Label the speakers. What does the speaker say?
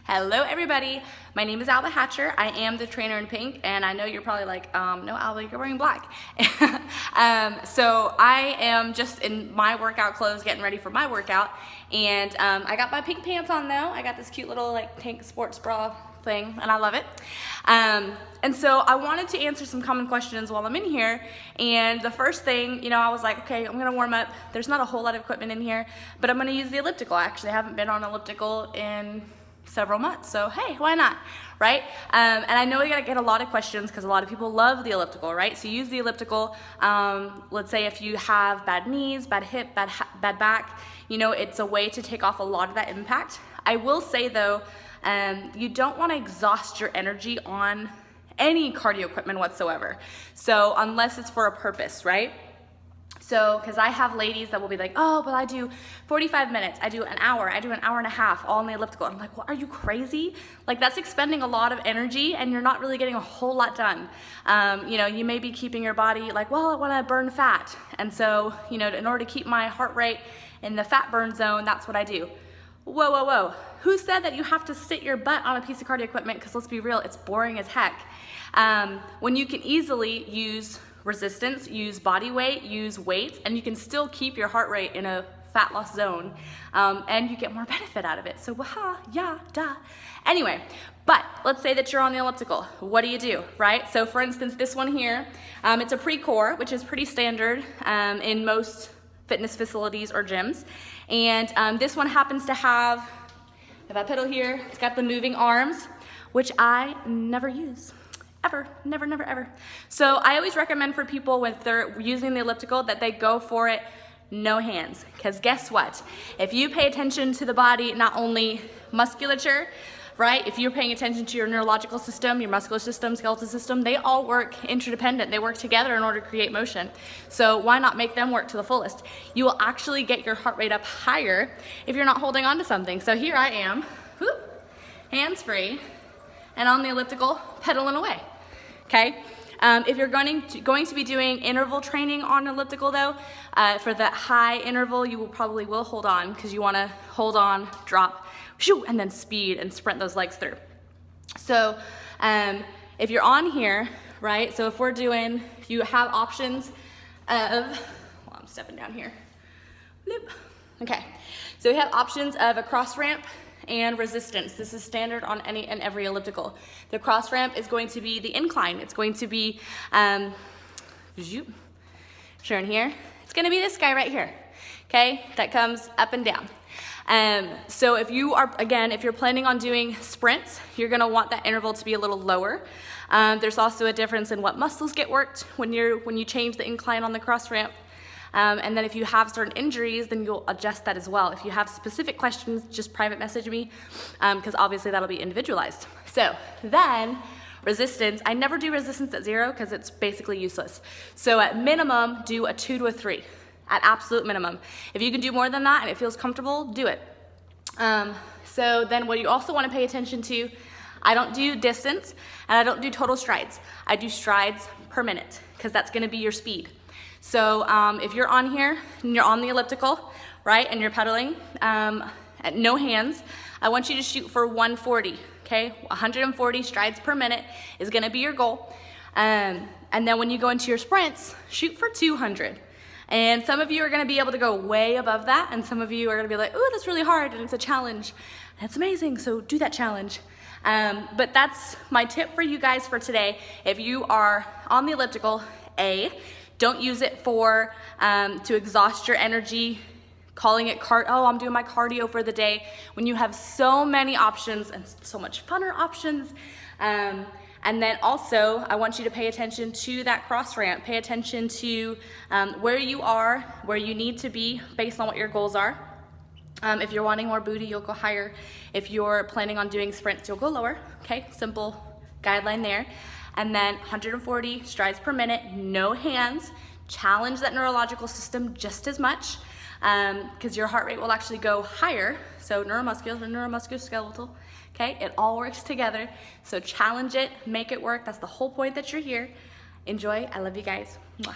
Speaker 1: Hello everybody, my name is Alba Hatcher. I am the trainer in pink, and I know you're probably like, no Alba, you're wearing black. So I am just in my workout clothes getting ready for my workout, and I got my pink pants on though. I got this cute little like tank sports bra thing and I love it. And so I wanted to answer some common questions while I'm in here, and the first thing, I was like, okay, I'm gonna warm up. There's not a whole lot of equipment in here, but I'm gonna use the elliptical. Actually, I haven't been on elliptical in several months, so hey, why not, right? And I know you're gonna get a lot of questions because a lot of people love the elliptical, right? So use the elliptical. Let's say if you have bad knees, bad hip, bad back, it's a way to take off a lot of that impact. I will say though, you don't want to exhaust your energy on any cardio equipment whatsoever. So unless it's for a purpose, right? So, because I have ladies that will be like, oh, but I do 45 minutes, I do an hour, I do an hour and a half, all in the elliptical. I'm like, well, are you crazy? Like, that's expending a lot of energy and you're not really getting a whole lot done. You may be keeping your body like, well, I want to burn fat. And so, in order to keep my heart rate in the fat burn zone, that's what I do. Whoa, whoa, whoa. Who said that you have to sit your butt on a piece of cardio equipment? Because let's be real, it's boring as heck. When you can easily use resistance, use body weight, use weights, and you can still keep your heart rate in a fat loss zone, and you get more benefit out of it. So, yeah, duh. Anyway, but let's say that you're on the elliptical. What do, right? So for instance, this one here, it's a pre-core, which is pretty standard in most fitness facilities or gyms. And this one happens to have, if I pedal here, it's got the moving arms, which I never use. Ever, never, never, ever. So I always recommend for people when they're using the elliptical that they go for it no hands. Because guess what? If you pay attention to the body, not only musculature, right? If you're paying attention to your neurological system, your muscular system, skeletal system, they all work interdependent. They work together in order to create motion. So why not make them work to the fullest? You will actually get your heart rate up higher if you're not holding on to something. So here I am, whoop, hands free, and on the elliptical, pedaling away, okay? If you're going to be doing interval training on elliptical though, for that high interval, you probably will hold on because you wanna hold on, drop, shoo, and then speed and sprint those legs through. So if you're on here, right, so if you have options of, I'm stepping down here, bloop. Okay, so we have options of a cross ramp and resistance. This is standard on any and every elliptical. The cross ramp is going to be the incline. It's going to be, shown here, it's gonna be this guy right here, okay? That comes up and down. So if you're planning on doing sprints, you're gonna want that interval to be a little lower. There's also a difference in what muscles get worked when you change the incline on the cross ramp. And then if you have certain injuries, then you'll adjust that as well. If you have specific questions, just private message me, because obviously that'll be individualized. So then resistance, I never do resistance at 0 because it's basically useless. So at minimum, do a 2 to a 3, at absolute minimum. If you can do more than that and it feels comfortable, do it. So then what you also want to pay attention to, I don't do distance and I don't do total strides. I do strides per minute because that's going to be your speed. So if you're on here and you're on the elliptical, right, and you're pedaling at no hands, I want you to shoot for 140, okay? 140 strides per minute is gonna be your goal. And then when you go into your sprints, shoot for 200. And some of you are gonna be able to go way above that, and some of you are gonna be like, ooh, that's really hard, and it's a challenge. That's amazing, so do that challenge. But that's my tip for you guys for today. If you are on the elliptical, don't use it for to exhaust your energy, calling it I'm doing my cardio for the day, when you have so many options and so much funner options. And then also, I want you to pay attention to that cross ramp. Pay attention to where you are, where you need to be based on what your goals are. If you're wanting more booty, you'll go higher. If you're planning on doing sprints, you'll go lower. Okay, simple guideline there. And then 140 strides per minute, no hands. Challenge that neurological system just as much because your heart rate will actually go higher. So neuromuscular, neuromusculoskeletal, okay? It all works together. So challenge it, make it work. That's the whole point that you're here. Enjoy. I love you guys. Mwah.